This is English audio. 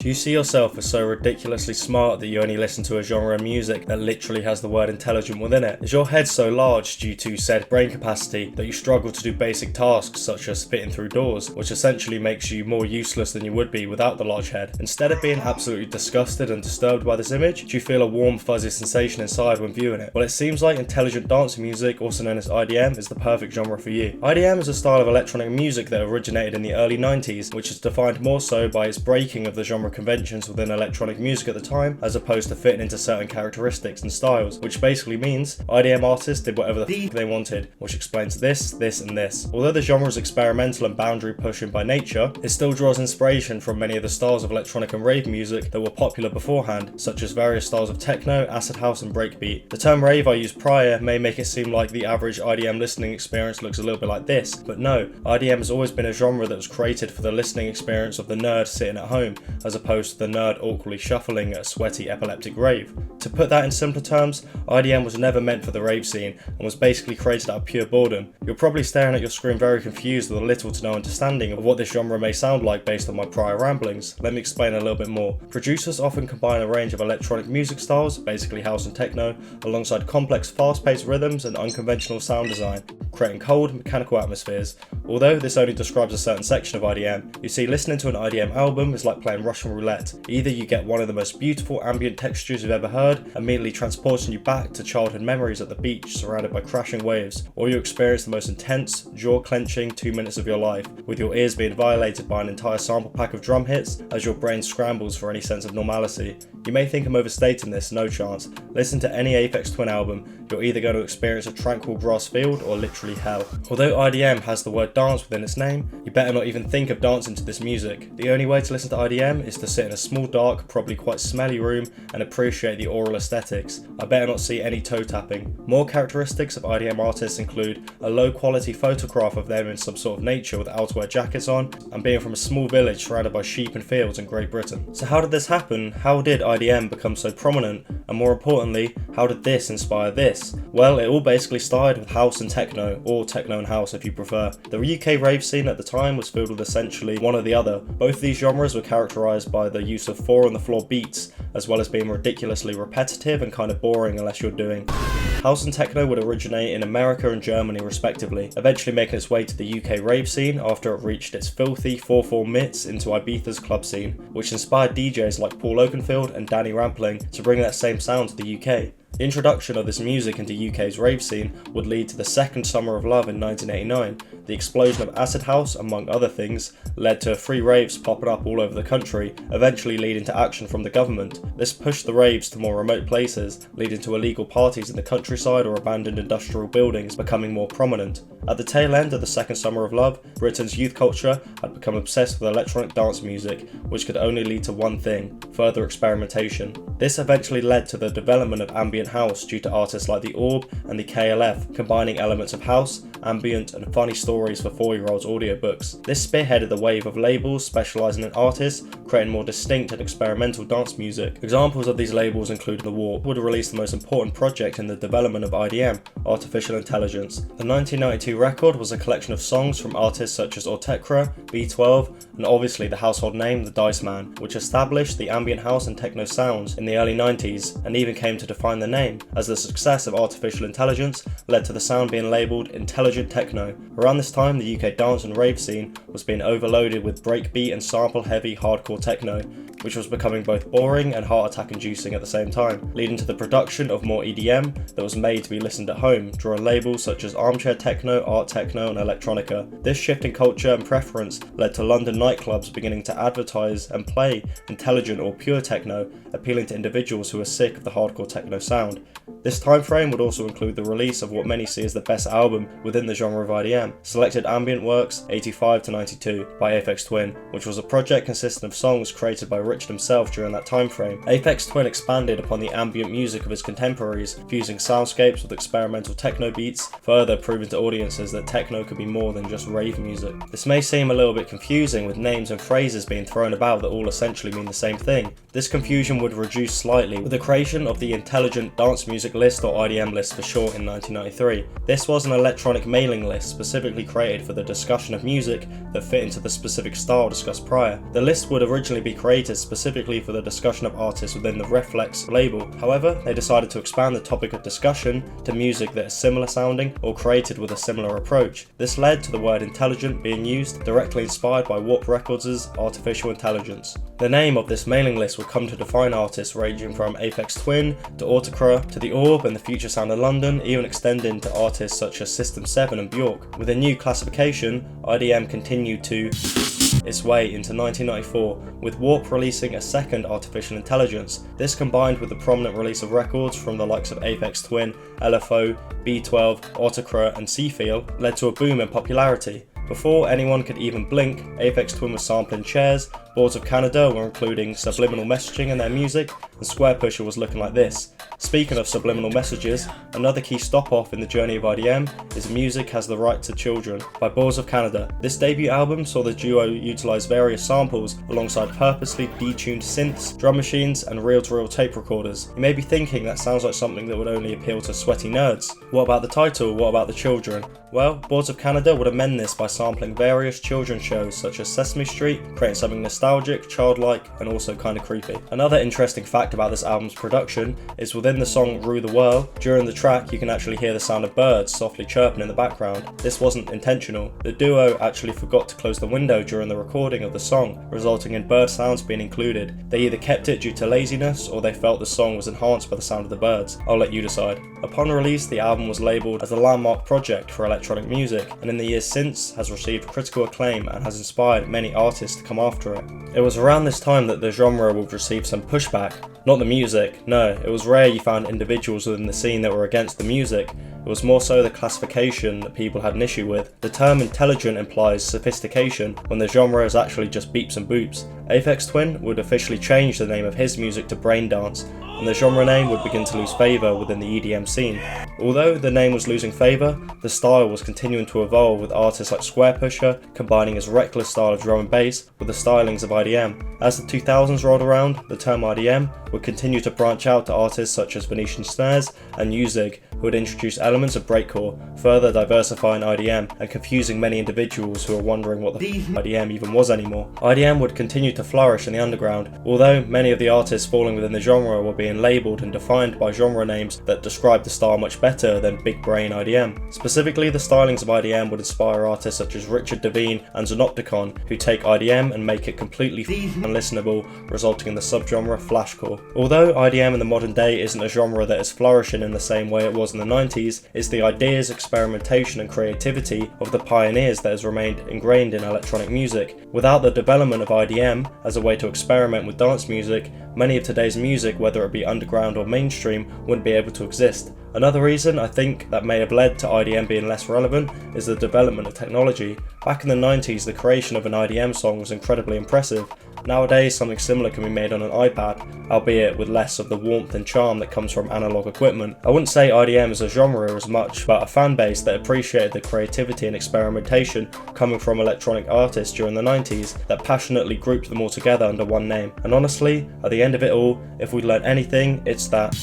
Do you see yourself as so ridiculously smart that you only listen to a genre of music that literally has the word intelligent within it? Is your head so large due to said brain capacity that you struggle to do basic tasks such as fitting through doors, which essentially makes you more useless than you would be without the large head? Instead of being absolutely disgusted and disturbed by this image, do you feel a warm fuzzy sensation inside when viewing it? Well, it seems like intelligent dance music, also known as IDM, is the perfect genre for you. IDM is a style of electronic music that originated in the early 90s, which is defined more so by its breaking of the genre conventions within electronic music at the time, as opposed to fitting into certain characteristics and styles, which basically means IDM artists did whatever the f they wanted, which explains this, and this. Although the genre is experimental and boundary pushing by nature, it still draws inspiration from many of the styles of electronic and rave music that were popular beforehand, such as various styles of techno, acid house and breakbeat. The term rave I used prior may make it seem like the average IDM listening experience looks a little bit like this, but no, IDM has always been a genre that was created for the listening experience of the nerd sitting at home, as opposed to the nerd awkwardly shuffling at a sweaty epileptic rave. To put that in simpler terms, IDM was never meant for the rave scene and was basically created out of pure boredom. You're probably staring at your screen very confused with a little to no understanding of what this genre may sound like based on my prior ramblings. Let me explain a little bit more. Producers often combine a range of electronic music styles, basically house and techno, alongside complex fast-paced rhythms and unconventional sound design, creating cold, mechanical atmospheres. Although this only describes a certain section of IDM, you see, listening to an IDM album is like playing Russian roulette. Either you get one of the most beautiful ambient textures you've ever heard, immediately transporting you back to childhood memories at the beach surrounded by crashing waves, or you experience the most intense, jaw-clenching 2 minutes of your life, with your ears being violated by an entire sample pack of drum hits as your brain scrambles for any sense of normalcy. You may think I'm overstating this, no chance. Listen to any Aphex Twin album, you're either going to experience a tranquil grass field or literally hell. Although IDM has the word dance within its name, you better not even think of dancing to this music. The only way to listen to IDM is to sit in a small, dark, probably quite smelly room and appreciate the oral aesthetics. I better not see any toe tapping. More characteristics of IDM artists include a low quality photograph of them in some sort of nature with outerwear jackets on, and being from a small village surrounded by sheep and fields in Great Britain. So how did this happen? How did IDM become so prominent? And more importantly, how did this inspire this? Well, it all basically started with house and techno, or techno and house if you prefer. The UK rave scene at the time was filled with essentially one or the other. Both of these genres were characterised by the use of 4-on-the-floor beats, as well as being ridiculously repetitive and kind of boring unless you're doing. House and techno would originate in America and Germany respectively, eventually making its way to the UK rave scene after it reached its filthy 4/4 mitts into Ibiza's club scene, which inspired DJs like Paul Oakenfold and Danny Rampling to bring that same sound to the UK. The introduction of this music into UK's rave scene would lead to the second Summer of Love in 1989. The explosion of acid house, among other things, led to free raves popping up all over the country, eventually leading to action from the government. This pushed the raves to more remote places, leading to illegal parties in the countryside or abandoned industrial buildings becoming more prominent. At the tail end of the second Summer of Love, Britain's youth culture had become obsessed with electronic dance music, which could only lead to one thing: further experimentation. This eventually led to the development of ambient house due to artists like the Orb and the KLF, combining elements of house, ambient and funny stories for 4-year-olds audiobooks. This spearheaded the wave of labels specialising in artists creating more distinct and experimental dance music. Examples of these labels include The Warp would release the most important project in the development of IDM, artificial intelligence. The 1992 record was a collection of songs from artists such as Ortekra, B12 and obviously the household name The Dice Man, which established the ambient house and techno sounds in the early 90s and even came to define the name, as the success of artificial intelligence led to the sound being labelled intelligent techno. Around this time, the UK dance and rave scene was being overloaded with breakbeat and sample heavy hardcore techno, which was becoming both boring and heart attack inducing at the same time, leading to the production of more EDM that was made to be listened at home, drawing labels such as armchair techno, art techno and electronica. This shift in culture and preference led to London nightclubs beginning to advertise and play intelligent or pure techno, appealing to individuals who are sick of the hardcore techno sound. This time frame would also include the release of what many see as the best album within the genre of IDM, Selected Ambient Works 85 to 92 by Aphex Twin, which was a project consisting of songs created by Richard himself during that time frame. Aphex Twin expanded upon the ambient music of his contemporaries, fusing soundscapes with experimental techno beats, further proving to audiences that techno could be more than just rave music. This may seem a little bit confusing with names and phrases being thrown about that all essentially mean the same thing. This confusion would reduce slightly with the creation of the Intelligent Dance Music List, or IDM list for short, in 1993. This was an electronic mailing list specifically created for the discussion of music that fit into the specific style discussed prior. The list would originally be created specifically for the discussion of artists within the Aphex label. However, they decided to expand the topic of discussion to music that is similar sounding or created with a similar approach. This led to the word intelligent being used, directly inspired by Warp Records' artificial intelligence. The name of this mailing list would come to define artists ranging from Aphex Twin to Autocra to The Orb and the Future Sound of London, even extending to artists such as System 7 and Bjork. With a new classification, IDM continued to its way into 1994, with Warp releasing a second artificial intelligence. This, combined with the prominent release of records from the likes of Aphex Twin, LFO, B12, Autocra and Seafeel, led to a boom in popularity. Before anyone could even blink, Aphex Twin was sampling chairs, Boards of Canada were including subliminal messaging in their music, and Square Pusher was looking like this. Speaking of subliminal messages, another key stop-off in the journey of IDM is Music Has the Right to Children by Boards of Canada. This debut album saw the duo utilise various samples alongside purposely detuned synths, drum machines and reel-to-reel tape recorders. You may be thinking that sounds like something that would only appeal to sweaty nerds. What about the title? What about the children? Well, Boards of Canada would amend this by sampling various children's shows such as Sesame Street, creating something nostalgic, childlike and also kinda creepy. Another interesting fact about this album's production is within the song Rue the World, during the track you can actually hear the sound of birds softly chirping in the background. This wasn't intentional. The duo actually forgot to close the window during the recording of the song, resulting in bird sounds being included. They either kept it due to laziness or they felt the song was enhanced by the sound of the birds. I'll let you decide. Upon release, the album was labelled as a landmark project for electronic music, and in the years since has received critical acclaim and has inspired many artists to come after it. It was around this time that the genre would receive some pushback. Not the music, no, it was rare you found individuals within the scene that were against the music. It was more so the classification that people had an issue with. The term intelligent implies sophistication, when the genre is actually just beeps and boops. Aphex Twin would officially change the name of his music to Braindance, and the genre name would begin to lose favour within the EDM scene. Although the name was losing favour, the style was continuing to evolve, with artists like Square Pusher combining his reckless style of drum and bass with the stylings of IDM. As the 2000s rolled around, the term IDM would continue to branch out to artists such as Venetian Snares and Uzig, who would introduce elements of breakcore, further diversifying IDM and confusing many individuals who were wondering what the IDM even was anymore. IDM would continue to flourish in the underground, although many of the artists falling within the genre were being labelled and defined by genre names that describe the style much better than big brain IDM. Specifically, the stylings of IDM would inspire artists such as Richard Devine and Zonopticon, who take IDM and make it completely unlistenable, resulting in the subgenre flashcore. Although IDM in the modern day isn't a genre that is flourishing in the same way it was in the 90s, it's the ideas, experimentation and creativity of the pioneers that has remained ingrained in electronic music. Without the development of IDM as a way to experiment with dance music, many of today's music, whether it be underground or mainstream, wouldn't be able to exist. Another reason I think that may have led to IDM being less relevant is the development of technology. Back in the 90s, the creation of an IDM song was incredibly impressive. Nowadays, something similar can be made on an iPad, albeit with less of the warmth and charm that comes from analog equipment. I wouldn't say IDM is a genre as much, but a fan base that appreciated the creativity and experimentation coming from electronic artists during the 90s that passionately grouped them all together under one name. And honestly, at the end of it all, if we learned anything, it's that